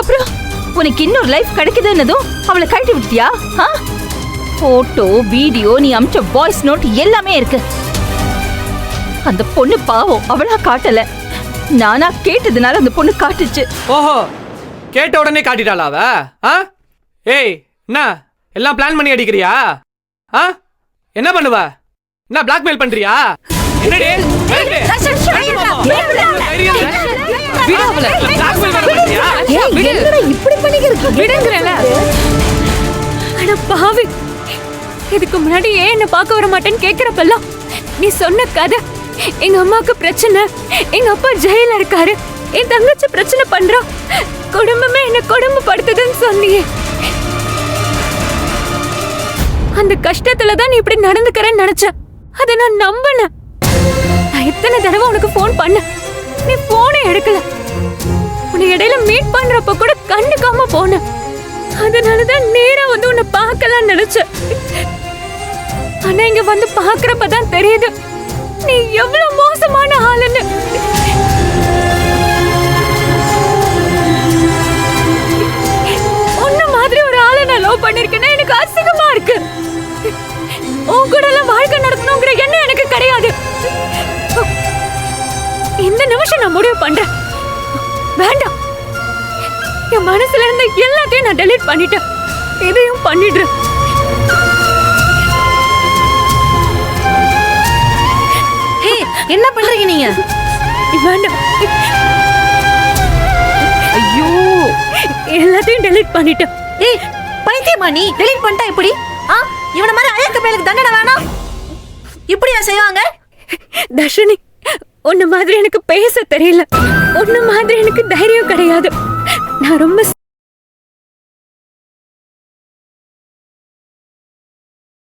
அப்புறம் உனக்கு இன்னொரு லைஃப் கிடைக்குதுன்னதும் அவளை கழட்டி விட்டியா? போட்டோ வீடியோ நீ அமிச்ச வாய்ஸ் நோட் எல்லாமே இருக்கு. அந்த பொண்ணு பாவம், அவளா காட்டல, நானா கேட்டதுனால அந்த பொண்ணு காட்டுச்சு. ஓஹோ, கேட்ட உடனே காட்டிட்டாளா அவ? ஏய், என்ன எல்லாம் பிளான் பண்ணி அடிக்கிறியா? என்ன பண்ணுவ? என்ன பிளாக்மெயில் பண்றியா? என்னடி? இதுக்கு முன்னாடி ஏன் என்ன பார்க்க வர மாட்டேன்னு கேக்குறப்பெல்லாம் நீ சொன்ன கதை, எங்க அம்மாக்கு பிரச்சனை, எங்க அப்பா ஜெயில இருக்காரு, என் தங்கச்சி பிரச்சனை பண்றா, குடும்பமே என்ன கொடுமைப்படுத்துதுன்னு சொன்னியே. அந்த கஷ்டத்துலதான் நீ இப்படி நடந்துக்கிறேன்னு நினைச்சேன். அதை நான் நம்பினேன். நான் எத்தனை தடவை உனக்கு போன் பண்ண, நீ போனே எடுக்கல. உன்னை இடையில மீட் பண்றப்ப கூட கண்டுக்காம போன. அதனாலதான் நேரா வந்து உன்னை பார்க்கலாம் நினைச்சேன். ஆனா இங்க வந்து பாக்குறப்பதான் தெரியுது நீ எவ்வளவு மோசமான ஆளுன்னு. உன்ன மாதிரி ஒரு ஆளை நான் லவ் பண்ணிருக்கேன்னா எனக்கு அசிங்கமா இருக்கு. உன் கூட எல்லாம் வாழ்க்கை நடத்தணுங்கிற எண்ணம் எனக்கு கிடையாது. இந்த நிமிஷம் நான் முடிவு பண்றேன். வேண்டாம், என் மனசுல இருந்த எல்லாத்தையும் நான் டெலீட் பண்ணிட்டேன். இதையும் பண்ணிடுறேன். என்ன பண்றீங்க நீங்க? வேண்டாம். ஐயோ, எல்லாத்தையும் டெலீட் பண்ணிட்டேன். ஏய் பைத்தியமா நீ? டெலீட் பண்ணிட்டா எப்படி? இவன மாதிரி அயக்க பேருக்கு தண்டனை வேணாம். இப்படியா செய்வாங்க? தர்ஷினி, உன்ன மாதிரி எனக்கு பேச தெரியல, உன்ன மாதிரி எனக்கு தைரியம் கிடையாது. நான் ரொம்ப